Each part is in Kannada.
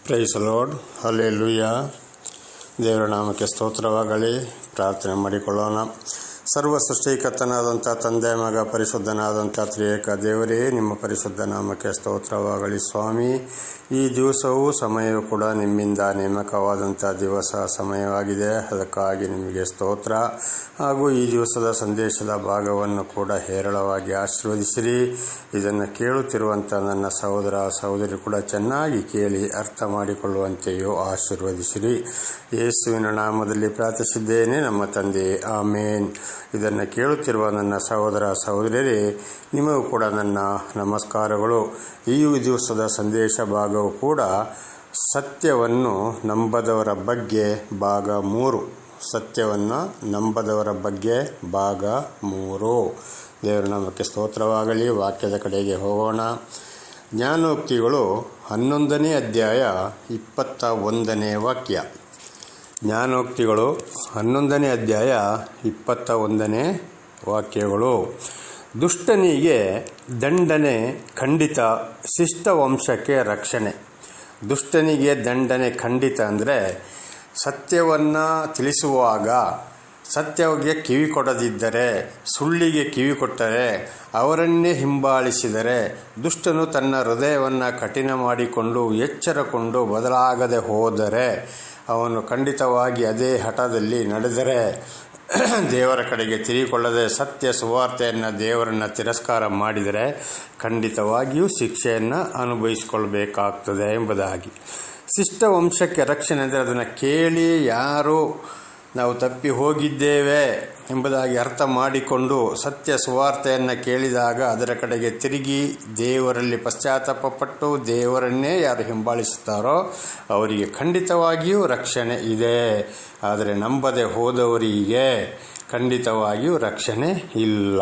Price lord, hallelujah. ದೇವರ ನಾಮಕ್ಕೆ ಸ್ತೋತ್ರವಾಗಲಿ. ಪ್ರಾರ್ಥನೆ ಮಾಡಿಕೊಳ್ಳೋಣ. ಸರ್ವ ಸೃಷ್ಟಿಕರ್ತನಾದಂಥ ತಂದೆ, ಮಗ, ಪರಿಶುದ್ಧನಾದಂಥ ತ್ರಿಯೇಕ ದೇವರೇ, ನಿಮ್ಮ ಪರಿಶುದ್ಧ ನಾಮಕ್ಕೆ ಸ್ತೋತ್ರವಾಗಲಿ. ಸ್ವಾಮಿ, ಈ ದಿವಸವೂ ಸಮಯವೂ ಕೂಡ ನಿಮ್ಮಿಂದ ನೇಮಕವಾದಂಥ ದಿವಸ ಸಮಯವಾಗಿದೆ. ಅದಕ್ಕಾಗಿ ನಿಮಗೆ ಸ್ತೋತ್ರ. ಹಾಗೂ ಈ ದಿವಸದ ಸಂದೇಶದ ಭಾಗವನ್ನು ಕೂಡ ಹೇರಳವಾಗಿ ಆಶೀರ್ವದಿಸಿರಿ. ಇದನ್ನು ಕೇಳುತ್ತಿರುವಂಥ ನನ್ನ ಸಹೋದರ ಸಹೋದರಿ ಕೂಡ ಚೆನ್ನಾಗಿ ಕೇಳಿ ಅರ್ಥ ಮಾಡಿಕೊಳ್ಳುವಂತೆಯೂ ಆಶೀರ್ವದಿಸಿರಿ. ಯೇಸುವಿನ ನಾಮದಲ್ಲಿ ಪ್ರಾರ್ಥಿಸಿದ್ದೇನೆ, ನಮ್ಮ ತಂದೆ, ಆಮೇನ್. ಇದನ್ನು ಕೇಳುತ್ತಿರುವ ನನ್ನ ಸಹೋದರ ಸಹೋದರಿಯರೇ, ನಿಮಗೂ ಕೂಡ ನನ್ನ ನಮಸ್ಕಾರಗಳು. ಈ ದಿವಸದ ಸಂದೇಶ ಭಾಗವು ಕೂಡ ಸತ್ಯವನ್ನು ನಂಬದವರ ಬಗ್ಗೆ ಭಾಗ 3. ಸತ್ಯವನ್ನು ನಂಬದವರ ಬಗ್ಗೆ ಭಾಗ 3. ದೇವರ ನಾಮಕ್ಕೆ ಸ್ತೋತ್ರವಾಗಲಿ. ವಾಕ್ಯದ ಕಡೆಗೆ ಹೋಗೋಣ. ಜ್ಞಾನೋಕ್ತಿಗಳು 11ನೇ ಅಧ್ಯಾಯ 21ನೇ ವಾಕ್ಯ. ಜ್ಞಾನೋಕ್ತಿಗಳು 11ನೇ ಅಧ್ಯಾಯ 21ನೇ ವಾಕ್ಯಗಳು. ದುಷ್ಟನಿಗೆ ದಂಡನೆ ಖಂಡಿತ, ಶಿಷ್ಟ ವಂಶಕ್ಕೆ ರಕ್ಷಣೆ. ದುಷ್ಟನಿಗೆ ದಂಡನೆ ಖಂಡಿತ ಅಂದರೆ ಸತ್ಯವನ್ನು ತಿಳಿಸುವಾಗ ಸತ್ಯಕ್ಕೆ ಕಿವಿ ಕೊಡದಿದ್ದರೆ, ಸುಳ್ಳಿಗೆ ಕಿವಿ ಕೊಟ್ಟರೆ, ಅವರನ್ನೇ ಹಿಂಬಾಲಿಸಿದರೆ, ದುಷ್ಟನು ತನ್ನ ಹೃದಯವನ್ನು ಕಠಿಣ ಮಾಡಿಕೊಂಡು ಎಚ್ಚರಕೊಂಡು ಬದಲಾಗದೆ ಹೋದರೆ, ಅವನು ಖಂಡಿತವಾಗಿ ಅದೇ ಹಠದಲ್ಲಿ ನಡೆದರೆ, ದೇವರ ಕಡೆಗೆ ತಿರುಗಿಕೊಳ್ಳದೆ ಸತ್ಯ ಸುವಾರ್ತೆಯನ್ನು, ದೇವರನ್ನು ತಿರಸ್ಕಾರ ಮಾಡಿದರೆ ಖಂಡಿತವಾಗಿಯೂ ಶಿಕ್ಷೆಯನ್ನು ಅನುಭವಿಸಿಕೊಳ್ಬೇಕಾಗ್ತದೆ ಎಂಬುದಾಗಿ. ಶಿಷ್ಟ ವಂಶಕ್ಕೆ ರಕ್ಷಣೆ ಅಂದರೆ ಅದನ್ನು ಕೇಳಿ ಯಾರು ನಾವು ತಪ್ಪಿ ಹೋಗಿದ್ದೇವೆ ಎಂಬುದಾಗಿ ಅರ್ಥ ಮಾಡಿಕೊಂಡು ಸತ್ಯ ಸುವಾರ್ತೆಯನ್ನು ಕೇಳಿದಾಗ ಅದರ ಕಡೆಗೆ ತಿರುಗಿ ದೇವರಲ್ಲಿ ಪಶ್ಚಾತ್ತಾಪಪಟ್ಟು ದೇವರನ್ನೇ ಯಾರು ಹಿಂಬಾಲಿಸುತ್ತಾರೋ ಅವರಿಗೆ ಖಂಡಿತವಾಗಿಯೂ ರಕ್ಷಣೆ ಇದೆ. ಆದರೆ ನಂಬದೆ ಹೋದವರಿಗೆ ಖಂಡಿತವಾಗಿಯೂ ರಕ್ಷಣೆ ಇಲ್ಲ.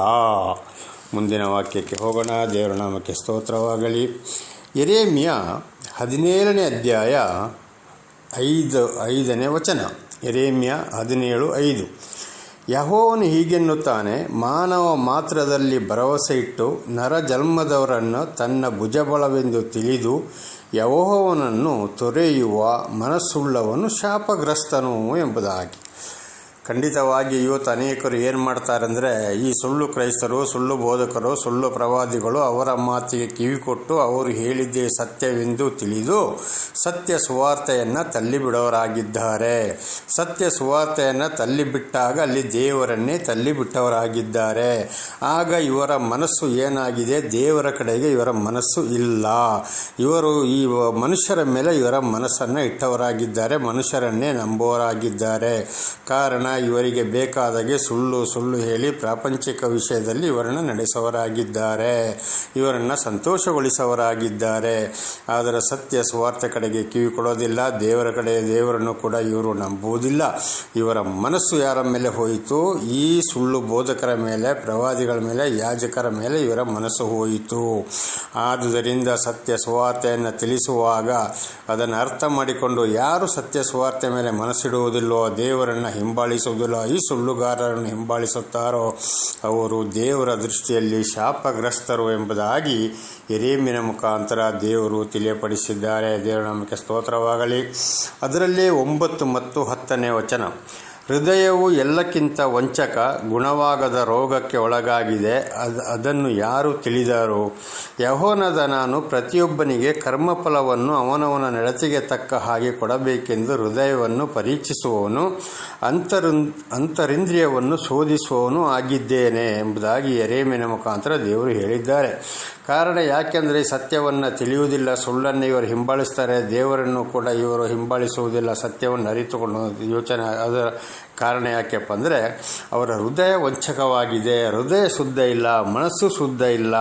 ಮುಂದಿನ ವಾಕ್ಯಕ್ಕೆ ಹೋಗೋಣ. ದೇವರ ನಾಮಕ್ಕೆ ಸ್ತೋತ್ರವಾಗಲಿ. ಯೆರೆಮೀಯ 17ನೇ ಅಧ್ಯಾಯ 5ನೇ ವಚನ. ಯೆರೆಮೀಯ 17:5. ಯೆಹೋವನು ಹೀಗೆನ್ನುತ್ತಾನೆ, ಮಾನವ ಮಾತ್ರದಲ್ಲಿ ಭರವಸೆ ಇಟ್ಟು ನರಜನ್ಮದವರನ್ನು ತನ್ನ ಭುಜಬಲವೆಂದು ತಿಳಿದು ಯೆಹೋವನನ್ನು ತೊರೆಯುವ ಮನಸ್ಸುಳ್ಳವನು ಶಾಪಗ್ರಸ್ತನು ಎಂಬುದಾಗಿ. ಖಂಡಿತವಾಗಿ ಇವತ್ತು ಅನೇಕರು ಏನು ಮಾಡ್ತಾರಂದರೆ, ಈ ಸುಳ್ಳು ಕ್ರೈಸ್ತರು, ಸುಳ್ಳು ಬೋಧಕರು, ಸುಳ್ಳು ಪ್ರವಾದಿಗಳು ಅವರ ಮಾತಿಗೆ ಕಿವಿ ಕೊಟ್ಟು ಅವರು ಹೇಳಿದ್ದೇ ಸತ್ಯವೆಂದು ತಿಳಿದು ಸತ್ಯ ಸುವಾರ್ತೆಯನ್ನು ತಳ್ಳಿಬಿಡೋರಾಗಿದ್ದಾರೆ. ಸತ್ಯ ಸುವಾರ್ತೆಯನ್ನು ತಳ್ಳಿಬಿಟ್ಟಾಗ ಅಲ್ಲಿ ದೇವರನ್ನೇ ತಳ್ಳಿಬಿಟ್ಟವರಾಗಿದ್ದಾರೆ. ಆಗ ಇವರ ಮನಸ್ಸು ಏನಾಗಿದೆ? ದೇವರ ಕಡೆಗೆ ಇವರ ಮನಸ್ಸು ಇಲ್ಲ. ಇವರು ಈ ಮನುಷ್ಯರ ಮೇಲೆ ಇವರ ಮನಸ್ಸನ್ನು ಇಟ್ಟವರಾಗಿದ್ದಾರೆ, ಮನುಷ್ಯರನ್ನೇ ನಂಬುವರಾಗಿದ್ದಾರೆ. ಕಾರಣ ಇವರಿಗೆ ಬೇಕಾದಾಗೆ ಸುಳ್ಳು ಹೇಳಿ ಪ್ರಾಪಂಚಿಕ ವಿಷಯದಲ್ಲಿ ಇವರನ್ನು ನಡೆಸುವವರಾಗಿದ್ದಾರೆ, ಇವರನ್ನು ಸಂತೋಷಗೊಳಿಸುವವರಾಗಿದ್ದಾರೆ. ಆದರೆ ಸತ್ಯ ಸುವಾರ್ತೆ ಕಡೆಗೆ ಕಿವಿ ಕೊಡೋದಿಲ್ಲ. ದೇವರ ಕಡೆ ದೇವರನ್ನು ಕೂಡ ಇವರು ನಂಬುವುದಿಲ್ಲ. ಇವರ ಮನಸ್ಸು ಯಾರ ಮೇಲೆ ಹೋಯಿತು? ಈ ಸುಳ್ಳು ಬೋಧಕರ ಮೇಲೆ, ಪ್ರವಾದಿಗಳ ಮೇಲೆ, ಯಾಜಕರ ಮೇಲೆ ಇವರ ಮನಸ್ಸು ಹೋಯಿತು. ಆದುದರಿಂದ ಸತ್ಯ ಸುವಾರ್ತೆಯನ್ನು ತಿಳಿಸುವಾಗ ಅದನ್ನು ಅರ್ಥ ಮಾಡಿಕೊಂಡು ಯಾರು ಸತ್ಯ ಸುವಾರ್ತೆ ಮೇಲೆ ಮನಸ್ಸಿಡುವುದಿಲ್ಲೋ, ದೇವರನ್ನು ಹಿಂಬಾಲಿಸುವುದಿಲ್ಲ, ಈ ಸುಳ್ಳುಗಾರರನ್ನು ಹಿಂಬಾಲಿಸುತ್ತಾರೋ ಅವರು ದೇವರ ದೃಷ್ಟಿಯಲ್ಲಿ ಶಾಪಗ್ರಸ್ತರು ಎಂಬುದಾಗಿ ಯೆರೆಮೀಯನ ಮುಖಾಂತರ ದೇವರು ತಿಳಿಯಪಡಿಸಿದ್ದಾರೆ. ದೇವರ ನಾಮಕ್ಕೆ ಸ್ತೋತ್ರವಾಗಲಿ. ಅದರಲ್ಲೇ 9 ಮತ್ತು 10ನೇ ವಚನ. ಹೃದಯವು ಎಲ್ಲಕ್ಕಿಂತ ವಂಚಕ, ಗುಣವಾಗದ ರೋಗಕ್ಕೆ ಒಳಗಾಗಿದೆ. ಅದನ್ನು ಯಾರು ತಿಳಿದಾರೋ? ಯೆಹೋವನಾದ ನಾನು ಪ್ರತಿಯೊಬ್ಬನಿಗೆ ಕರ್ಮಫಲವನ್ನು ಅವನವನ ನಡತೆಗೆ ತಕ್ಕ ಹಾಗೆ ಕೊಡಬೇಕೆಂದು ಹೃದಯವನ್ನು ಪರೀಕ್ಷಿಸುವವನು, ಅಂತರಿಂದ್ರಿಯವನ್ನು ಶೋಧಿಸುವವನು ಆಗಿದ್ದೇನೆ ಎಂಬುದಾಗಿ ಯೆರೆಮೀಯನ ಮುಖಾಂತರ ದೇವರು ಹೇಳಿದ್ದಾರೆ. ಕಾರಣ ಯಾಕೆಂದರೆ ಸತ್ಯವನ್ನು ತಿಳಿಯುವುದಿಲ್ಲ, ಸುಳ್ಳನ್ನು ಇವರು ಹಿಂಬಾಲಿಸ್ತಾರೆ, ದೇವರನ್ನು ಕೂಡ ಇವರು ಹಿಂಬಾಲಿಸುವುದಿಲ್ಲ, ಸತ್ಯವನ್ನು ಅರಿತುಕೊಂಡು ಯೋಚನೆ. ಅದರ ಕಾರಣ ಯಾಕೆಪ್ಪ ಅಂದರೆ ಅವರ ಹೃದಯ ವಂಚಕವಾಗಿದೆ, ಹೃದಯ ಶುದ್ಧ ಇಲ್ಲ, ಮನಸ್ಸು ಶುದ್ಧ ಇಲ್ಲ.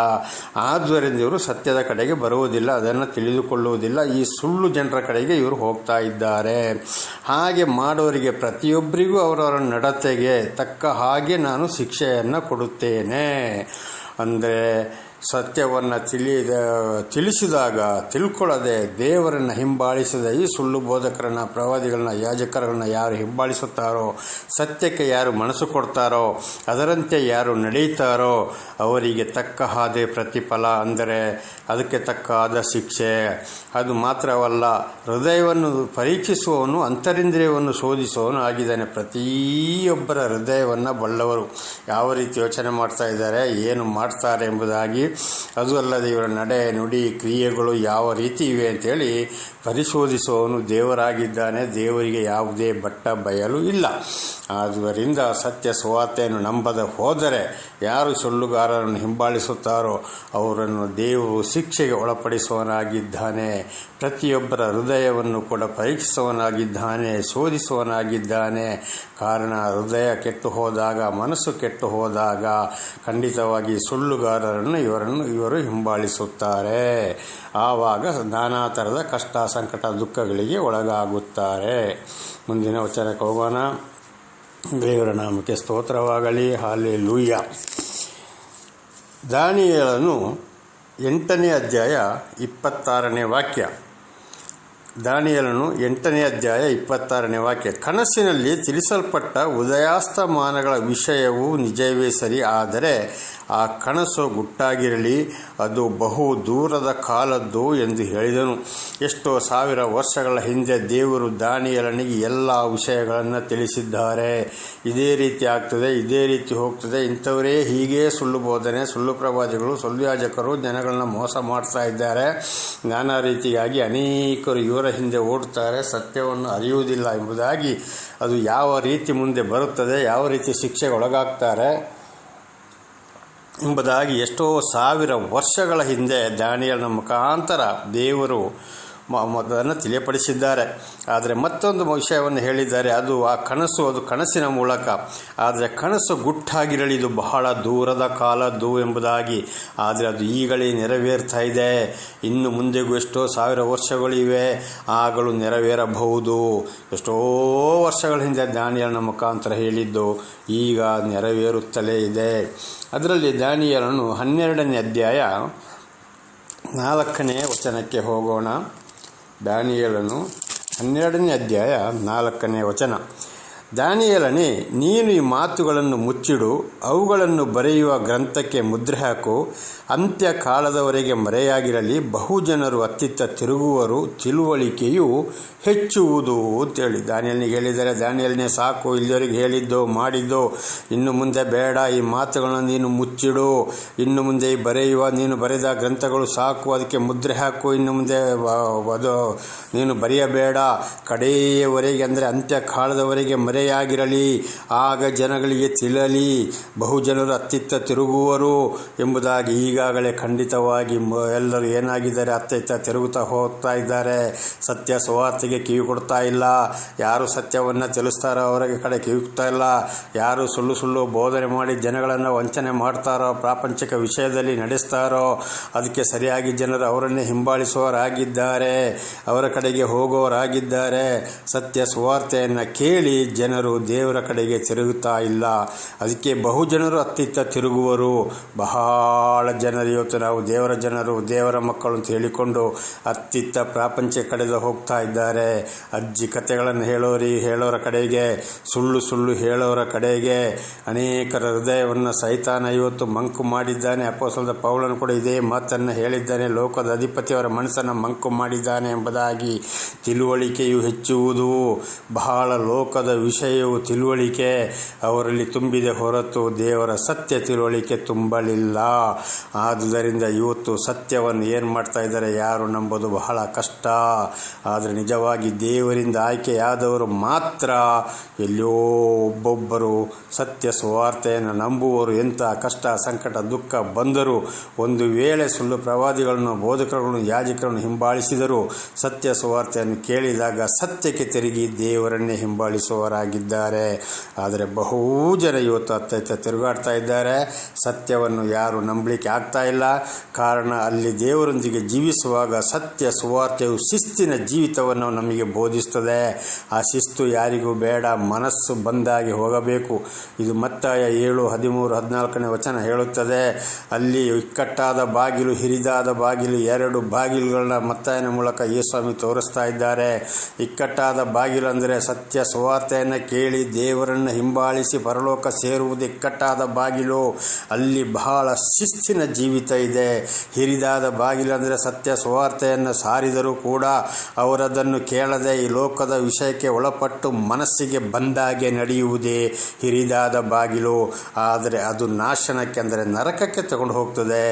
ಆದುದರಿಂದ ಇವರು ಸತ್ಯದ ಕಡೆಗೆ ಬರುವುದಿಲ್ಲ, ಅದನ್ನು ತಿಳಿದುಕೊಳ್ಳುವುದಿಲ್ಲ. ಈ ಸುಳ್ಳು ಜನರ ಕಡೆಗೆ ಇವರು ಹೋಗ್ತಾ ಇದ್ದಾರೆ. ಹಾಗೆ ಮಾಡೋರಿಗೆ ಪ್ರತಿಯೊಬ್ಬರಿಗೂ ಅವರವರ ನಡತೆಗೆ ತಕ್ಕ ಹಾಗೆ ನಾನು ಶಿಕ್ಷೆಯನ್ನು ಕೊಡುತ್ತೇನೆ. ಅಂದರೆ ಸತ್ಯವನ್ನು ತಿಳಿಸಿದಾಗ ತಿಳ್ಕೊಳ್ಳದೆ ದೇವರನ್ನು ಹಿಂಬಾಲಿಸಿದ ಈ ಸುಳ್ಳು ಬೋಧಕರನ್ನ, ಪ್ರವಾದಿಗಳನ್ನ, ಯಾಜಕರನ್ನ ಯಾರು ಹಿಂಬಾಲಿಸುತ್ತಾರೋ, ಸತ್ಯಕ್ಕೆ ಯಾರು ಮನಸ್ಸು ಕೊಡ್ತಾರೋ, ಅದರಂತೆ ಯಾರು ನಡೆಯುತ್ತಾರೋ ಅವರಿಗೆ ತಕ್ಕ ಹಾಗೆ ಪ್ರತಿಫಲ, ಅಂದರೆ ಅದಕ್ಕೆ ತಕ್ಕಾದ ಶಿಕ್ಷೆ. ಅದು ಮಾತ್ರವಲ್ಲ, ಹೃದಯವನ್ನು ಪರೀಕ್ಷಿಸುವವನು ಅಂತರಿಂದ್ರಿಯವನ್ನು ಶೋಧಿಸುವವನು ಆಗಿದ್ದಾನೆ. ಪ್ರತಿಯೊಬ್ಬರ ಹೃದಯವನ್ನು ಬಲ್ಲವರು, ಯಾವ ರೀತಿ ಯೋಚನೆ ಮಾಡ್ತಾ ಇದ್ದಾರೆ, ಏನು ಮಾಡ್ತಾರೆ ಎಂಬುದಾಗಿ, ಅದು ಅಲ್ಲದೆ ಇವರ ನಡೆ, ನುಡಿ, ಕ್ರಿಯೆಗಳು ಯಾವ ರೀತಿ ಇವೆ ಅಂತೇಳಿ ಪರಿಶೋಧಿಸುವವನು ದೇವರಾಗಿದ್ದಾನೆ. ದೇವರಿಗೆ ಯಾವುದೇ ಬಟ್ಟ ಬಯಲು ಇಲ್ಲ. ಆದುದರಿಂದ ಸತ್ಯ ಸುವಾರ್ತೆಯನ್ನು ನಂಬದೆ ಹೋದರೆ ಯಾರು ಸುಳ್ಳುಗಾರರನ್ನು ಹಿಂಬಾಲಿಸುತ್ತಾರೋ ಅವರನ್ನು ದೇವರು ಶಿಕ್ಷೆಗೆ ಒಳಪಡಿಸುವವನಾಗಿದ್ದಾನೆ. ಪ್ರತಿಯೊಬ್ಬರ ಹೃದಯವನ್ನು ಕೂಡ ಪರೀಕ್ಷಿಸುವವನಾಗಿದ್ದಾನೆ, ಶೋಧಿಸುವವನಾಗಿದ್ದಾನೆ. ಕಾರಣ ಹೃದಯ ಕೆಟ್ಟು ಹೋದಾಗ, ಮನಸ್ಸು ಕೆಟ್ಟು ಹೋದಾಗ ಖಂಡಿತವಾಗಿ ಸುಳ್ಳುಗಾರರನ್ನು ಇವರು ಹಿಂಬಾಲಿಸುತ್ತಾರೆ. ಆವಾಗ ನಾನಾ ಥರದ ಕಷ್ಟ, ಸಂಕಟ, ದುಃಖಗಳಿಗೆ ಒಳಗಾಗುತ್ತಾರೆ. ಮುಂದಿನ ವಚನಕ್ಕೆ ಹೋಗೋಣ. ದೇವರ ನಾಮಕ್ಕೆ ಸ್ತೋತ್ರವಾಗಲಿ. ಹಾಲೆಲೂಯ. ದಾನಿಯೇಲನು 8ನೇ ಅಧ್ಯಾಯ 26ನೇ ವಾಕ್ಯ. ದಾನಿಯೇಲನು 8ನೇ ಅಧ್ಯಾಯ 26ನೇ ವಾಕ್ಯ. ಕನಸಿನಲ್ಲಿ ತಿಳಿಸಲ್ಪಟ್ಟ ಉದಯಾಸ್ತಮಾನಗಳ ವಿಷಯವು ನಿಜವೇ ಸರಿ, ಆದರೆ ಆ ಕನಸು ಗುಟ್ಟಾಗಿರಲಿ, ಅದು ಬಹು ದೂರದ ಕಾಲದ್ದು ಎಂದು ಹೇಳಿದನು. ಎಷ್ಟೋ ಸಾವಿರ ವರ್ಷಗಳ ಹಿಂದೆ ದೇವರು ದಾನಿಯೇಲನಿಗೆ ಎಲ್ಲ ವಿಷಯಗಳನ್ನು ತಿಳಿಸಿದ್ದಾರೆ. ಇದೇ ರೀತಿ ಆಗ್ತದೆ, ಇದೇ ರೀತಿ ಹೋಗ್ತದೆ, ಇಂಥವರೇ ಹೀಗೆ ಸುಳ್ಳು ಬೋಧನೆ, ಸುಳ್ಳು ಪ್ರವಾದಿಗಳು, ಸುಳ್ಳು ಯಾಜಕರು ಜನಗಳನ್ನ ಮೋಸ ಮಾಡ್ತಾ ಇದ್ದಾರೆ. ನಾನಾ ರೀತಿಯಾಗಿ ಅನೇಕರು ಇವರ ಹಿಂದೆ ಓಡುತ್ತಾರೆ, ಸತ್ಯವನ್ನು ಅರಿಯುವುದಿಲ್ಲ ಎಂಬುದಾಗಿ, ಅದು ಯಾವ ರೀತಿ ಮುಂದೆ ಬರುತ್ತದೆ, ಯಾವ ರೀತಿ ಶಿಕ್ಷೆಗೆ ಒಳಗಾಗ್ತಾರೆ ಎಂಬುದಾಗಿ ಎಷ್ಟೋ ಸಾವಿರ ವರ್ಷಗಳ ಹಿಂದೆ ದಾನಿಯೇಲನ ಮುಖಾಂತರ ದೇವರು ಅದನ್ನು ತಿಳಿಯಪಡಿಸಿದ್ದಾರೆ. ಆದರೆ ಮತ್ತೊಂದು ವಿಷಯವನ್ನು ಹೇಳಿದ್ದಾರೆ, ಅದು ಆ ಕನಸು, ಅದು ಕನಸಿನ ಮೂಲಕ. ಆದರೆ ಕನಸು ಗುಟ್ಟಾಗಿರಲಿ, ಇದು ಬಹಳ ದೂರದ ಕಾಲದ್ದು ಎಂಬುದಾಗಿ. ಆದರೆ ಅದು ಈಗಲೇ ನೆರವೇರ್ತಾ ಇದೆ. ಇನ್ನು ಮುಂದೆಗೂ ಎಷ್ಟೋ ಸಾವಿರ ವರ್ಷಗಳಿವೆ, ಆಗಲೂ ನೆರವೇರಬಹುದು. ಎಷ್ಟೋ ವರ್ಷಗಳ ಹಿಂದೆ ದಾನಿಯೇಲನ ಮುಖಾಂತರ ಹೇಳಿದ್ದು ಈಗ ನೆರವೇರುತ್ತಲೇ ಇದೆ. ಅದರಲ್ಲಿ ದಾನಿಯೇಲನು 12ನೇ ಅಧ್ಯಾಯ 4ನೇ ವಚನಕ್ಕೆ ಹೋಗೋಣ. ದಾನಿಯೇಲನು 12ನೇ ಅಧ್ಯಾಯ 4ನೇ ವಚನ. ದಾನಿಯೇಲನೇ, ನೀನು ಈ ಮಾತುಗಳನ್ನು ಮುಚ್ಚಿಡು, ಅವುಗಳನ್ನು ಬರೆಯುವ ಗ್ರಂಥಕ್ಕೆ ಮುದ್ರೆ ಹಾಕು. ಅಂತ್ಯ ಕಾಲದವರೆಗೆ ಮರೆಯಾಗಿರಲಿ, ಬಹುಜನರು ಅತ್ತಿತ್ತ ತಿರುಗುವರು, ತಿಳುವಳಿಕೆಯು ಹೆಚ್ಚುವುದು ಅಂತೇಳಿ ದಾನಿಯೇಲನಿಗೆ ಹೇಳಿದ್ದಾರೆ. ದಾನಿಯೇಲನೇ, ಸಾಕು, ಇಲ್ಲಿವರೆಗೆ ಹೇಳಿದ್ದು ಮಾಡಿದ್ದು, ಇನ್ನು ಮುಂದೆ ಬೇಡ, ಈ ಮಾತುಗಳನ್ನು ನೀನು ಮುಚ್ಚಿಡು. ಇನ್ನು ಮುಂದೆ ನೀನು ಬರೆದ ಗ್ರಂಥಗಳು ಸಾಕು, ಅದಕ್ಕೆ ಮುದ್ರೆ ಹಾಕು. ಇನ್ನು ಮುಂದೆ ಅದು ನೀನು ಬರೆಯಬೇಡ. ಕಡೆಯವರೆಗೆ, ಅಂದರೆ ಅಂತ್ಯ ಕಾಲದವರೆಗೆ ಮರೆಯಾಗಿರಲಿ, ಆಗ ಜನಗಳಿಗೆ ತಿಳಿಯಲಿ, ಬಹುಜನರು ಅತ್ತಿತ್ತ ತಿರುಗುವರು ಎಂಬುದಾಗಿ. ಈಗಾಗಲೇ ಖಂಡಿತವಾಗಿ ಎಲ್ಲರೂ ಏನಾಗಿದ್ದಾರೆ, ಅತ್ತಿತ್ತ ತಿರುಗುತ್ತಾ ಹೋಗ್ತಾ ಇದ್ದಾರೆ. ಸತ್ಯ ಸುವಾರ್ತೆಗೆ ಕಿವಿ ಕೊಡ್ತಾ ಇಲ್ಲ. ಯಾರು ಸತ್ಯವನ್ನು ತಿಳಿಸ್ತಾರೋ ಅವರಿಗೆ ಕಡೆ ಕಿವಿಗ್ತಾ ಇಲ್ಲ. ಯಾರು ಸುಳ್ಳು ಬೋಧನೆ ಮಾಡಿ ಜನಗಳನ್ನು ವಂಚನೆ ಮಾಡ್ತಾರೋ, ಪ್ರಾಪಂಚಿಕ ವಿಷಯದಲ್ಲಿ ನಡೆಸ್ತಾರೋ, ಅದಕ್ಕೆ ಸರಿಯಾಗಿ ಜನರು ಅವರನ್ನೇ ಹಿಂಬಾಲಿಸುವವರಾಗಿದ್ದಾರೆ, ಅವರ ಕಡೆಗೆ ಹೋಗುವವರಾಗಿದ್ದಾರೆ. ಸತ್ಯ ಸುವಾರ್ತೆಯನ್ನು ಕೇಳಿ ಜನರು ದೇವರ ಕಡೆಗೆ ತಿರುಗುತ್ತಾ ಇಲ್ಲ. ಅದಕ್ಕೆ ಬಹುಜನರು ಅತ್ತಿತ್ತ ತಿರುಗುವರು. ಬಹಳ ಜನರು ಇವತ್ತು ನಾವು ದೇವರ ಜನರು, ದೇವರ ಮಕ್ಕಳು ಅಂತ ಹೇಳಿಕೊಂಡು ಅತ್ತಿತ್ತ ಪ್ರಾಪಂಚಿಕ ಕಡೆಗೆ ಹೋಗ್ತಾ ಇದ್ದಾರೆ. ಅಜ್ಜಿ ಕಥೆಗಳನ್ನು ಹೇಳೋರ ಕಡೆಗೆ, ಸುಳ್ಳು ಹೇಳೋರ ಕಡೆಗೆ ಅನೇಕರ ಹೃದಯವನ್ನು ಸೈತಾನ ಇವತ್ತು ಮಂಕು ಮಾಡಿದ್ದಾನೆ. ಅಪೊಸ್ತಲನಾದ ಪೌಲನು ಕೂಡ ಇದೇ ಮಾತನ್ನು ಹೇಳಿದ್ದಾನೆ, ಲೋಕದ ಅಧಿಪತಿಯವರ ಮನಸ್ಸನ್ನು ಮಂಕು ಮಾಡಿದ್ದಾನೆ ಎಂಬುದಾಗಿ. ತಿಳುವಳಿಕೆಯು ಹೆಚ್ಚುವುದು. ಬಹಳ ಲೋಕದ ವಿಷಯವು ತಿಳುವಳಿಕೆ ಅವರಲ್ಲಿ ತುಂಬಿದೆ ಹೊರತು ದೇವರ ಸತ್ಯ ತಿಳುವಳಿಕೆ ತುಂಬಲಿಲ್ಲ. ಆದುದರಿಂದ ಇವತ್ತು ಸತ್ಯವನ್ನು ಏನು ಮಾಡ್ತಾ ಇದ್ದಾರೆ, ಯಾರು ನಂಬೋದು ಬಹಳ ಕಷ್ಟ. ಆದರೆ ನಿಜವಾಗಿ ದೇವರಿಂದ ಆಯ್ಕೆಯಾದವರು ಮಾತ್ರ ಎಲ್ಲೋ ಒಬ್ಬೊಬ್ಬರು ಸತ್ಯ ಸುವಾರ್ತೆಯನ್ನು ನಂಬುವವರು. ಎಂಥ ಕಷ್ಟ, ಸಂಕಟ, ದುಃಖ ಬಂದರೂ, ಒಂದು ವೇಳೆ ಸುಳ್ಳು ಪ್ರವಾದಿಗಳನ್ನು, ಬೋಧಕರುಗಳನ್ನು, ಯಾಜಕರನ್ನು ಹಿಂಬಾಲಿಸಿದರೂ ಸತ್ಯ ಸುವಾರ್ತೆಯನ್ನು ಕೇಳಿದಾಗ ಸತ್ಯಕ್ಕೆ ತಿರುಗಿ ದೇವರನ್ನೇ ಹಿಂಬಾಲಿಸುವವರಾಗಿ ಹಿಂಬಾಲಿಸುವವರಾಗಿದ್ದಾರೆ. ಆದರೆ ಬಹು ಜನ ಇವತ್ತು ಅತ್ತ ತಿರುಗಾಡ್ತಾ ಇದ್ದಾರೆ. ಸತ್ಯವನ್ನು ಯಾರು ನಂಬಲಿಕ್ಕೆ ಆಗ್ತಾ ಇಲ್ಲ. ಕಾರಣ ಅಲ್ಲಿ ದೇವರೊಂದಿಗೆ ಜೀವಿಸುವಾಗ ಸತ್ಯ ಸುವಾರ್ತೆಯು ಶಿಸ್ತಿನ ಜೀವಿತವನ್ನು ನಮಗೆ ಬೋಧಿಸುತ್ತದೆ. ಆ ಶಿಸ್ತು ಯಾರಿಗೂ ಬೇಡ, ಮನಸ್ಸು ಬಂದಾಗಿ ಹೋಗಬೇಕು. ಇದು ಮತ್ತಾಯ 7:13-14 ವಚನ ಹೇಳುತ್ತದೆ. ಅಲ್ಲಿ ಇಕ್ಕಟ್ಟಾದ ಬಾಗಿಲು, ಹಿರಿದಾದ ಬಾಗಿಲು, 2 ಬಾಗಿಲುಗಳನ್ನ ಮತ್ತಾಯನ ಮೂಲಕ ಯೇಸುಸ್ವಾಮಿ ತೋರಿಸ್ತಾ ಇದ್ದಾರೆ. ಇಕ್ಕಟ್ಟಾದ ಬಾಗಿಲು ಅಂದರೆ ಸತ್ಯ ಸುವಾರ್ತೆಯನ್ನು ಕೇಳಿ ದೇವರನ್ನು ಹಿಂಬಾಲಿಸಿ ಪರಲೋಕ ಸೇರುವುದು ಇಕ್ಕಟ್ಟಾದ ಬಾಗಿಲು. ಅಲ್ಲಿ ಬಹಳ ಶಿಸ್ತಿನ ಜೀವಿತ ಇದೆ. ಹಿರಿದಾದ ಬಾಗಿಲು ಅಂದರೆ ಸತ್ಯ ಸುವಾರ್ತೆಯನ್ನು ಸಾರಿದರೂ ಕೂಡ ಅವರದನ್ನು ಕೇಳದೆ ಈ ಲೋಕದ ವಿಷಯಕ್ಕೆ ಒಳಪಟ್ಟು ಮನಸ್ಸಿಗೆ ಬಂದಾಗೆ ನಡೆಯುವುದೇ ಹಿರಿದಾದ ಬಾಗಿಲು. ಆದರೆ ಅದು ನಾಶನಕ್ಕೆ ಅಂದರೆ ನರಕಕ್ಕೆ ತಗೊಂಡು ಹೋಗ್ತದೆ.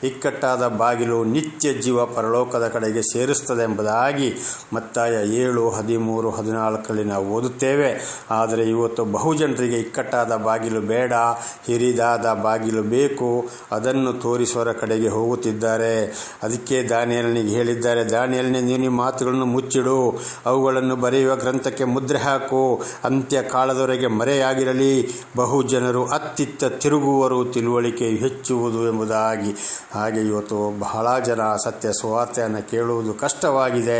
ಇಕ್ಕಟ್ಟಾದ ಬಾಗಿಲು ನಿತ್ಯ ಜೀವ ಪರಲೋಕದ ಕಡೆಗೆ ಸೇರಿಸ್ತದೆ ಎಂಬುದಾಗಿ ಮತ್ತಾಯ 7:13-14 ನಾವು ಓದುತ್ತೇವೆ. ಆದರೆ ಇವತ್ತು ಬಹುಜನರಿಗೆ ಇಕ್ಕಟ್ಟಾದ ಬಾಗಿಲು ಬೇಡ, ಹಿರಿದಾದ ಬಾಗಿಲು ಬೇಕು. ಅದನ್ನು ತೋರಿಸುವರ ಕಡೆಗೆ ಹೋಗುತ್ತಿದ್ದಾರೆ. ಅದಕ್ಕೆ ದಾನಿಯೇಲನಿಗೆ ಹೇಳಿದ್ದಾರೆ, ದಾನಿಯೇಲನೇ, ನೀನು ಮಾತುಗಳನ್ನು ಮುಚ್ಚಿಡು, ಅವುಗಳನ್ನು ಬರೆಯುವ ಗ್ರಂಥಕ್ಕೆ ಮುದ್ರೆ ಹಾಕು, ಅಂತ್ಯ ಕಾಲದವರೆಗೆ ಮರೆಯಾಗಿರಲಿ. ಬಹು ಜನರು ಅತ್ತಿತ್ತ ತಿರುಗುವರು, ತಿಳುವಳಿಕೆ ಹೆಚ್ಚುವುದು ಎಂಬುದಾಗಿ. ಹಾಗೆ ಇವತ್ತು ಬಹಳ ಜನ ಸತ್ಯ ಸುವಾರ್ತೆಯನ್ನು ಕೇಳುವುದು ಕಷ್ಟವಾಗಿದೆ.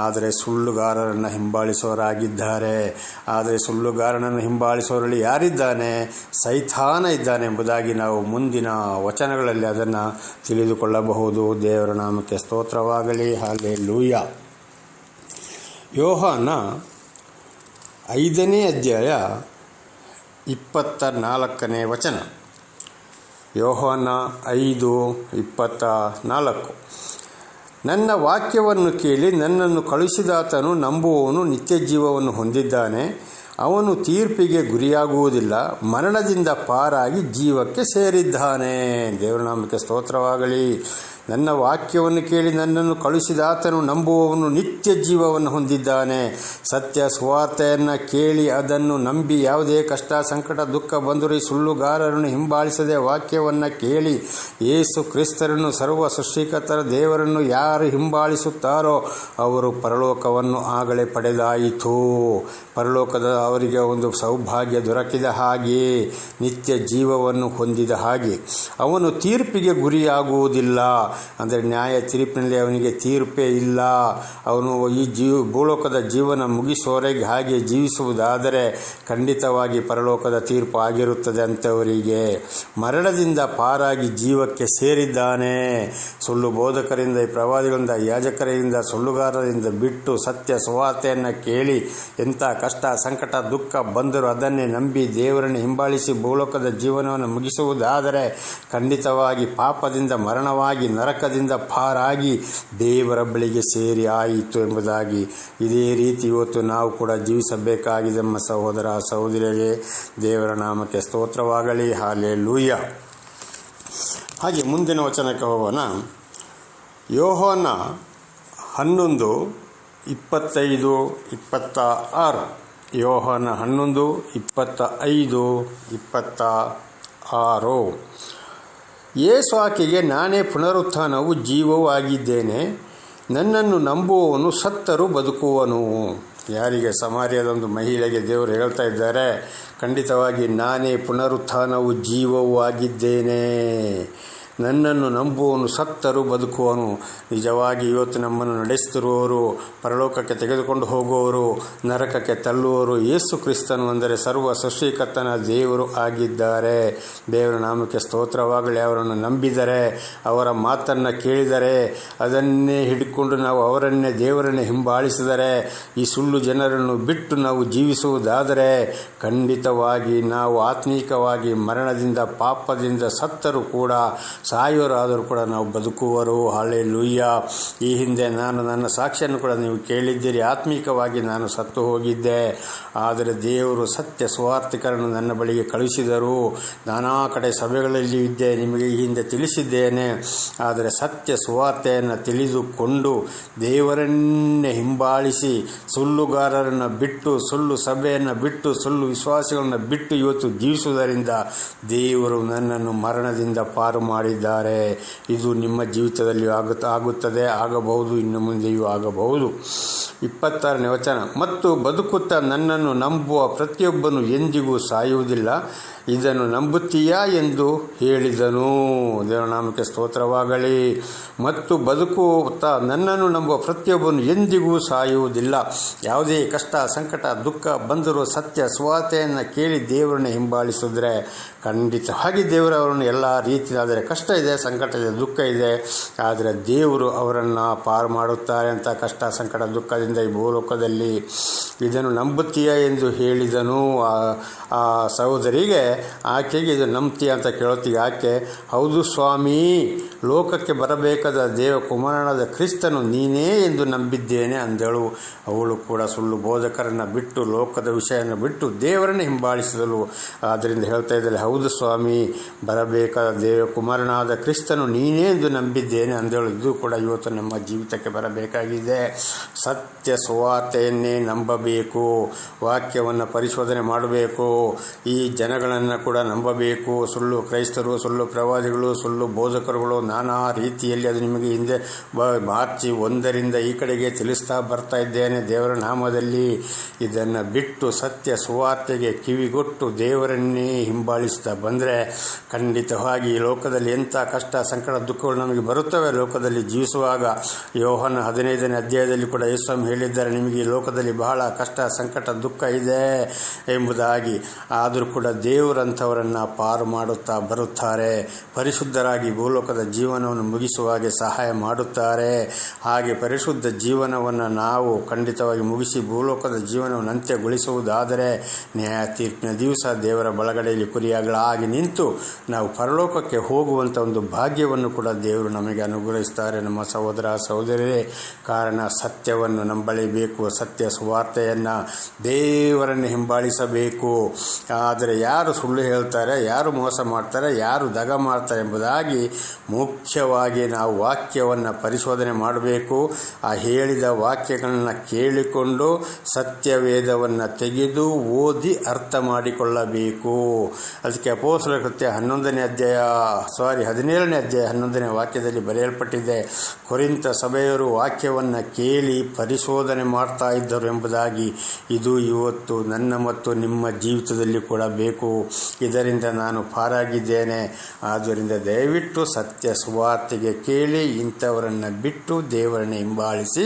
ಆದರೆ ಸುಳ್ಳುಗಾರರನ್ನು ಹಿಂಬಾಲಿಸುವವರಾಗಿದ್ದಾರೆ. ಆದರೆ ಸುಳ್ಳುಗಾರನನ್ನು ಹಿಂಬಾಲಿಸುವವರಲ್ಲಿ ಯಾರಿದ್ದಾನೆ? ಸೈತಾನ ಇದ್ದಾನೆ ಎಂಬುದಾಗಿ ನಾವು ಮುಂದಿನ ವಚನಗಳಲ್ಲಿ ಅದನ್ನು ತಿಳಿದುಕೊಳ್ಳಬಹುದು. ದೇವರ ನಾಮಕ್ಕೆ ಸ್ತೋತ್ರವಾಗಲಿ. ಹಲ್ಲೆಲೂಯಾ. ಯೋಹಾನ 5ನೇ ಅಧ್ಯಾಯ 24ನೇ ವಚನ. ಯೋಹಾನ 5:24. ನನ್ನ ವಾಕ್ಯವನ್ನು ಕೇಳಿ ನನ್ನನ್ನು ಕಳುಹಿಸಿದಾತನು ನಂಬುವವನು ನಿತ್ಯ ಜೀವವನ್ನು ಹೊಂದಿದ್ದಾನೆ. ಅವನು ತೀರ್ಪಿಗೆ ಗುರಿಯಾಗುವುದಿಲ್ಲ, ಮರಣದಿಂದ ಪಾರಾಗಿ ಜೀವಕ್ಕೆ ಸೇರಿದ್ದಾನೆ. ದೇವರ ನಾಮಕ್ಕೆ ಸ್ತೋತ್ರವಾಗಲಿ. ನನ್ನ ವಾಕ್ಯವನ್ನು ಕೇಳಿ ನನ್ನನ್ನು ಕಳುಹಿಸಿದಾತನು ನಂಬುವವನು ನಿತ್ಯ ಜೀವವನ್ನು ಹೊಂದಿದ್ದಾನೆ. ಸತ್ಯ ಸುವಾರ್ತೆಯನ್ನು ಕೇಳಿ ಅದನ್ನು ನಂಬಿ ಯಾವುದೇ ಕಷ್ಟ, ಸಂಕಟ, ದುಃಖ ಬಂದರೂ ಸುಳ್ಳುಗಾರರನ್ನು ಹಿಂಬಾಲಿಸದೆ ವಾಕ್ಯವನ್ನು ಕೇಳಿ ಯೇಸು ಕ್ರಿಸ್ತರನ್ನು, ಸರ್ವ ಸೃಷ್ಟಿಕರ್ತರ ದೇವರನ್ನು ಯಾರು ಹಿಂಬಾಲಿಸುತ್ತಾರೋ ಅವರು ಪರಲೋಕವನ್ನು ಆಗಲೇ ಪಡೆದಾಯಿತು. ಪರಲೋಕದ ಅವರಿಗೆ ಒಂದು ಸೌಭಾಗ್ಯ ದೊರಕಿದ ಹಾಗೆ, ನಿತ್ಯ ಜೀವವನ್ನು ಹೊಂದಿದ ಹಾಗೆ. ಅವನು ತೀರ್ಪಿಗೆ ಗುರಿಯಾಗುವುದಿಲ್ಲ, ಅಂದರೆ ನ್ಯಾಯ ತೀರ್ಪಿನಲ್ಲಿ ಅವನಿಗೆ ತೀರ್ಪೇ ಇಲ್ಲ. ಅವನು ಈ ಭೂಲೋಕದ ಜೀವನ ಮುಗಿಸುವವರೆಗೆ ಹಾಗೆ ಜೀವಿಸುವುದಾದರೆ ಖಂಡಿತವಾಗಿ ಪರಲೋಕದ ತೀರ್ಪು ಆಗಿರುತ್ತದೆ ಅಂಥವರಿಗೆ. ಮರಣದಿಂದ ಪಾರಾಗಿ ಜೀವಕ್ಕೆ ಸೇರಿದ್ದಾನೆ. ಸುಳ್ಳು ಬೋಧಕರಿಂದ, ಪ್ರವಾದಿಗಳಿಂದ, ಯಾಜಕರಿಂದ, ಸುಳ್ಳುಗಾರರಿಂದ ಬಿಟ್ಟು ಸತ್ಯ ಸುವಾರ್ತೆಯನ್ನು ಕೇಳಿ ಎಂಥ ಕಷ್ಟ, ಸಂಕಟ, ದುಃಖ ಬಂದರೂ ಅದನ್ನೇ ನಂಬಿ ದೇವರನ್ನು ಹಿಂಬಾಲಿಸಿ ಭೂಲೋಕದ ಜೀವನವನ್ನು ಮುಗಿಸುವುದಾದರೆ ಖಂಡಿತವಾಗಿ ಪಾಪದಿಂದ ಮರಣವಾಗಿ ನರಕದಿಂದ ಪಾರಾಗಿ ದೇವರ ಬಳಿಗೆ ಸೇರಿ ಆಯಿತು ಎಂಬುದಾಗಿ. ಇದೇ ರೀತಿ ಇವತ್ತು ನಾವು ಕೂಡ ಜೀವಿಸಬೇಕಾಗಿದೆ ನಮ್ಮ ಸಹೋದರ ಸಹೋದರಿಗೆ. ದೇವರ ನಾಮಕ್ಕೆ ಸ್ತೋತ್ರವಾಗಲಿ. ಹಲ್ಲೆಲೂಯಾ. ಹಾಗೆ ಮುಂದಿನ ವಚನಕ್ಕೆ ಹೋಗೋಣ. ಯೋಹಾನ 11:25-26. ಯೋಹಾನ 11:25-26. ಯೇಸು ಆಕೆಗೆ, ನಾನೇ ಪುನರುತ್ಥಾನವೂ ಜೀವವೂ ಆಗಿದ್ದೇನೆ. ನನ್ನನ್ನು ನಂಬುವವನು ಸತ್ತರೂ ಬದುಕುವನು. ಯಾರಿಗೆ? ಸಮಾರ್ಯದೊಂದು ಮಹಿಳೆಗೆ ದೇವರು ಹೇಳ್ತಾ ಇದ್ದಾರೆ, ಖಂಡಿತವಾಗಿ ನಾನೇ ಪುನರುತ್ಥಾನವೂ ಜೀವವೂ ಆಗಿದ್ದೇನೆ. ನನ್ನನ್ನು ನಂಬುವವನು ಸತ್ತರೂ ಬದುಕುವನು. ನಿಜವಾಗಿ ಇವತ್ತು ನಮ್ಮನ್ನು ನಡೆಸುತ್ತಿರುವವರು, ಪರಲೋಕಕ್ಕೆ ತೆಗೆದುಕೊಂಡು ಹೋಗುವವರು, ನರಕಕ್ಕೆ ತಳ್ಳುವವರು ಯೇಸು ಕ್ರಿಸ್ತನು ಅಂದರೆ ಸರ್ವ ಸೃಷ್ಟಿಕರ್ತನ ದೇವರು ಆಗಿದ್ದಾರೆ. ದೇವರ ನಾಮಕ್ಕೆ ಸ್ತೋತ್ರವಾಗಲಿ. ಅವರನ್ನು ನಂಬಿದರೆ, ಅವರ ಮಾತನ್ನು ಕೇಳಿದರೆ, ಅದನ್ನೇ ಹಿಡಿಕೊಂಡು ನಾವು ಅವರನ್ನೇ ದೇವರನ್ನೇ ಹಿಂಬಾಲಿಸಿದರೆ, ಈ ಸುಳ್ಳು ಜನರನ್ನು ಬಿಟ್ಟು ನಾವು ಜೀವಿಸುವುದಾದರೆ ಖಂಡಿತವಾಗಿ ನಾವು ಆತ್ಮೀಕವಾಗಿ ಮರಣದಿಂದ ಪಾಪದಿಂದ ಸತ್ತರೂ ಕೂಡ, ಸಾಯೋರಾದರೂ ಕೂಡ ನಾವು ಬದುಕುವರು. ಹಲ್ಲೆಲೂಯಾ. ಈ ಹಿಂದೆ ನಾನು ನನ್ನ ಸಾಕ್ಷಿಯನ್ನು ಕೂಡ ನೀವು ಕೇಳಿದ್ದೀರಿ. ಆತ್ಮೀಕವಾಗಿ ನಾನು ಸತ್ತು ಹೋಗಿದ್ದೆ, ಆದರೆ ದೇವರು ಸತ್ಯ ಸುವಾರ್ತಿಕರನ್ನು ನನ್ನ ಬಳಿಗೆ ಕಳುಹಿಸಿದರು. ನಾನಾ ಕಡೆ ಸಭೆಗಳಲ್ಲಿ ಇದ್ದೆ, ನಿಮಗೆ ಈ ಹಿಂದೆ ತಿಳಿಸಿದ್ದೇನೆ. ಆದರೆ ಸತ್ಯ ಸುವಾರ್ತೆಯನ್ನು ತಿಳಿದುಕೊಂಡು ದೇವರನ್ನೇ ಹಿಂಬಾಲಿಸಿ ಸುಳ್ಳುಗಾರರನ್ನು ಬಿಟ್ಟು, ಸುಳ್ಳು ಸಭೆಯನ್ನು ಬಿಟ್ಟು, ಸುಳ್ಳು ವಿಶ್ವಾಸಿಗಳನ್ನು ಬಿಟ್ಟು ಇವತ್ತು ಜೀವಿಸುವುದರಿಂದ ದೇವರು ನನ್ನನ್ನು ಮರಣದಿಂದ ಪಾರು ಮಾಡಿದ್ದಾರೆ. ಇದು ನಿಮ್ಮ ಜೀವಿತದಲ್ಲಿ ಆಗುತ್ತದೆ, ಆಗಬಹುದು, ಇನ್ನು ಮುಂದೆಯೂ ಆಗಬಹುದು. 26ನೇ ವಚನ, ಮತ್ತು ಬದುಕುತ್ತಾ ನನ್ನನ್ನು ನಂಬುವ ಪ್ರತಿಯೊಬ್ಬನು ಎಂದಿಗೂ ಸಾಯುವುದಿಲ್ಲ, ಇದನ್ನು ನಂಬುತ್ತೀಯಾ ಎಂದು ಹೇಳಿದನು. ದೇವನಾಮಕ್ಕೆ ಸ್ತೋತ್ರವಾಗಲಿ. ಮತ್ತು ಬದುಕುತ್ತಾ ನನ್ನನ್ನು ನಂಬುವ ಪ್ರತಿಯೊಬ್ಬನು ಎಂದಿಗೂ ಸಾಯುವುದಿಲ್ಲ. ಯಾವುದೇ ಕಷ್ಟ, ಸಂಕಟ, ದುಃಖ ಬಂದರೂ ಸತ್ಯ ಸುವಾರ್ತೆಯನ್ನು ಕೇಳಿ ದೇವರನ್ನು ಹಿಂಬಾಲಿಸಿದ್ರೆ ಖಂಡಿತವಾಗಿ ದೇವರು ಅವರನ್ನು ಎಲ್ಲ ರೀತಿಯಾದರೆ ಕಷ್ಟ ಇದೆ, ಸಂಕಟ ಇದೆ, ದುಃಖ ಇದೆ, ಆದರೆ ದೇವರು ಅವರನ್ನು ಪಾರು ಮಾಡುತ್ತಾರೆ ಅಂತ. ಕಷ್ಟ, ಸಂಕಟ, ದುಃಖದಿಂದ ಈ ಭೂಲೋಕದಲ್ಲಿ ಇದನ್ನು ನಂಬುತ್ತೀಯಾ ಎಂದು ಹೇಳಿದನು. ಆ ಸಹೋದರಿಗೆ, ಆಕೆಗೆ ಇದು ನಂಬ್ತೀಯ ಅಂತ ಕೇಳುತ್ತೀಯ. ಆಕೆ, ಹೌದು ಸ್ವಾಮಿ, ಲೋಕಕ್ಕೆ ಬರಬೇಕಾದ ದೇವಕುಮಾರನಾದ ಕ್ರಿಸ್ತನು ನೀನೇ ಎಂದು ನಂಬಿದ್ದೇನೆ ಅಂದಳು. ಅವಳು ಕೂಡ ಸುಳ್ಳು ಬೋಧಕರನ್ನು ಬಿಟ್ಟು, ಲೋಕದ ವಿಷಯವನ್ನು ಬಿಟ್ಟು ದೇವರನ್ನು ಹಿಂಬಾಲಿಸಿದಳು. ಆದ್ದರಿಂದ ಹೇಳ್ತಾ ಇದ್ದಾಳೆ, ಹೌದು ಸ್ವಾಮಿ, ಬರಬೇಕಾದ ದೇವಕುಮಾರನಾದ ಕ್ರಿಸ್ತನು ನೀನೇ ಎಂದು ನಂಬಿದ್ದೇನೆ ಅಂದಳು. ಇದು ಕೂಡ ಇವತ್ತು ನಮ್ಮ ಜೀವಿತಕ್ಕೆ ಬರಬೇಕಾಗಿದೆ. ಸತ್ಯ ಸುವಾರ್ತೆಯನ್ನೇ ನಂಬಬೇಕು, ವಾಕ್ಯವನ್ನು ಪರಿಶೋಧನೆ ಮಾಡಬೇಕು, ಈ ಜನಗಳನ್ನು ಕೂಡ ನಂಬಬೇಕು. ಸುಳ್ಳು ಕ್ರೈಸ್ತರು, ಸುಳ್ಳು ಪ್ರವಾದಿಗಳು, ಸುಳ್ಳು ಬೋಧಕರುಗಳು ನಾನಾ ರೀತಿಯಲ್ಲಿ, ಅದು ನಿಮಗೆ ಹಿಂದೆ ಮಾರ್ಚ್ 1ರಿಂದ ಈ ಕಡೆಗೆ ತಿಳಿಸ್ತಾ ಬರ್ತಾ ಇದ್ದೇನೆ ದೇವರ ನಾಮದಲ್ಲಿ. ಇದನ್ನು ಬಿಟ್ಟು ಸತ್ಯ ಸುವಾರ್ತೆಗೆ ಕಿವಿಗೊಟ್ಟು ದೇವರನ್ನೇ ಹಿಂಬಾಲಿಸ್ತಾ ಬಂದರೆ ಖಂಡಿತವಾಗಿ ಈ ಲೋಕದಲ್ಲಿ ಎಂಥ ಕಷ್ಟ, ಸಂಕಟ, ದುಃಖಗಳು ನಮಗೆ ಬರುತ್ತವೆ ಲೋಕದಲ್ಲಿ ಜೀವಿಸುವಾಗ. ಯೋಹನ 15ನೇ ಅಧ್ಯಾಯದಲ್ಲಿ ಕೂಡ ಯೇಸು ಹೇಳಿದ್ದಾರೆ, ನಿಮಗೆ ಈ ಲೋಕದಲ್ಲಿ ಬಹಳ ಕಷ್ಟ, ಸಂಕಟ, ದುಃಖ ಇದೆ ಎಂಬುದಾಗಿ. ಆದರೂ ಕೂಡ ದೇವರಂಥವರನ್ನು ಪಾರು ಮಾಡುತ್ತಾ ಬರುತ್ತಾರೆ. ಪರಿಶುದ್ಧರಾಗಿ ಭೂಲೋಕದ ಜೀವನವನ್ನು ಮುಗಿಸುವ ಹಾಗೆ ಸಹಾಯ ಮಾಡುತ್ತಾರೆ. ಹಾಗೆ ಪರಿಶುದ್ಧ ಜೀವನವನ್ನು ನಾವು ಖಂಡಿತವಾಗಿ ಮುಗಿಸಿ ಭೂಲೋಕದ ಜೀವನವನ್ನು ಅಂತ್ಯಗೊಳಿಸುವುದಾದರೆ ನ್ಯಾಯ ತೀರ್ಪಿನ ದಿವಸ ದೇವರ ಬಳಗಡೆಯಲ್ಲಿ ಕುರಿಯಾಗಳಾಗಿ ನಿಂತು ನಾವು ಪರಲೋಕಕ್ಕೆ ಹೋಗುವಂಥ ಒಂದು ಭಾಗ್ಯವನ್ನು ಕೂಡ ದೇವರು ನಮಗೆ ಅನುಗ್ರಹಿಸ್ತಾರೆ. ನಮ್ಮ ಸಹೋದರ ಸಹೋದರರೇ, ಕಾರಣ ಸತ್ಯವನ್ನು ನಂಬಲೇಬೇಕು. ಸತ್ಯ ಸುವಾರ್ತೆಯನ್ನು, ದೇವರನ್ನು ಹಿಂಬಾಲಿಸಬೇಕು. ಆದರೆ ಯಾರು ಸುಳ್ಳು ಹೇಳ್ತಾರೆ, ಯಾರು ಮೋಸ ಮಾಡ್ತಾರೆ, ಯಾರು ದಗ ಮಾಡ್ತಾರೆ ಎಂಬುದಾಗಿ ಮುಖ್ಯವಾಗಿ ನಾವು ವಾಕ್ಯವನ್ನು ಪರಿಶೋಧನೆ ಮಾಡಬೇಕು. ಆ ಹೇಳಿದ ವಾಕ್ಯಗಳನ್ನು ಕೇಳಿಕೊಂಡು ಸತ್ಯವೇದವನ್ನು ತೆಗೆದು ಓದಿ ಅರ್ಥ ಮಾಡಿಕೊಳ್ಳಬೇಕು. ಅದಕ್ಕೆ ಅಪೊಸ್ತಲರ ಕೃತ್ಯ 17ನೇ ಅಧ್ಯಾಯ 11ನೇ ವಾಕ್ಯದಲ್ಲಿ ಬರೆಯಲ್ಪಟ್ಟಿದೆ, ಕೊರಿಂಥ ಸಭೆಯವರು ವಾಕ್ಯವನ್ನು ಕೇಳಿ ಪರಿಶೋಧನೆ ಮಾಡ್ತಾ ಇದ್ದರು ಎಂಬುದಾಗಿ. ಇದು ಇವತ್ತು ನನ್ನ ಮತ್ತು ನಿಮ್ಮ ಜೀವಿತದಲ್ಲಿ ಕೂಡ ಬೇಕು. ಇದರಿಂದ ನಾನು ಪಾರಾಗಿದ್ದೇನೆ. ಆದ್ದರಿಂದ ದಯವಿಟ್ಟು ಸತ್ಯ ಸುವಾರ್ತೆಗೆ ಕೇಳಿ ಇಂಥವರನ್ನು ಬಿಟ್ಟು ದೇವರನ್ನು ಹಿಂಬಾಲಿಸಿ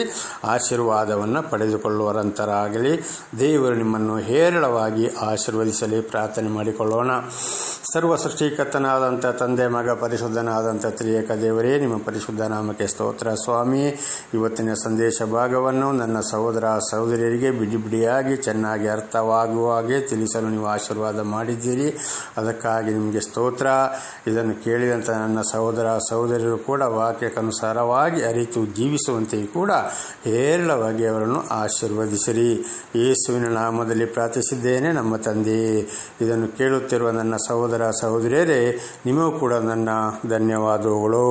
ಆಶೀರ್ವಾದವನ್ನು ಪಡೆದುಕೊಳ್ಳುವರಂತರಾಗಲಿ. ದೇವರು ನಿಮ್ಮನ್ನು ಹೇರಳವಾಗಿ ಆಶೀರ್ವದಿಸಲಿ. ಪ್ರಾರ್ಥನೆ ಮಾಡಿಕೊಳ್ಳೋಣ. ಸರ್ವ ಸೃಷ್ಟಿಕರ್ತನಾದಂಥ ತಂದೆ, ಮಗ, ಪರಿಶುದ್ಧನಾದಂಥ ತ್ರಿಯೇಕ ದೇವರೇ, ನಿಮ್ಮ ಪರಿಶುದ್ಧ ನಾಮಕ್ಕೆ ಸ್ತೋತ್ರ ಸ್ವಾಮಿ. ಇವತ್ತಿನ ಸಂದೇಶ ಭಾಗವನ್ನು ನನ್ನ ಸಹೋದರ ಸಹೋದರಿಯರಿಗೆ ಬಿಡಿಯಾಗಿ ಚೆನ್ನಾಗಿ ಅರ್ಥವಾಗುವ ಹಾಗೆ ತಿಳಿಸಲು ನೀವು ಆಶೀರ್ವಾದ ಮಾಡಿದ್ದೀರಿ. ಅದಕ್ಕಾಗಿ ನಿಮಗೆ ಸ್ತೋತ್ರ. ಇದನ್ನು ಕೇಳಿದಂಥ ನನ್ನ ಸಹೋದರ ಸಹೋದರಿಯರು ಕೂಡ ವಾಕ್ಯಕ್ಕನುಸಾರವಾಗಿ ಅರಿತು ಜೀವಿಸುವಂತೆಯೂ ಕೂಡ ಹೇರಳವಾಗಿ ಅವರನ್ನು ಆಶೀರ್ವದಿಸಿರಿ. ಯೇಸುವಿನ ನಾಮದಲ್ಲಿ ಪ್ರಾರ್ಥಿಸಿದ್ದೇನೆ ನಮ್ಮ ತಂದೆಯೇ. ಇದನ್ನು ಕೇಳುತ್ತಿರುವ ನನ್ನ ಸಹೋದರ ಸಹೋದರಿಯರೇ, ನಿಮಗೂ ಕೂಡ ನನ್ನ ಧನ್ಯವಾದಗಳು.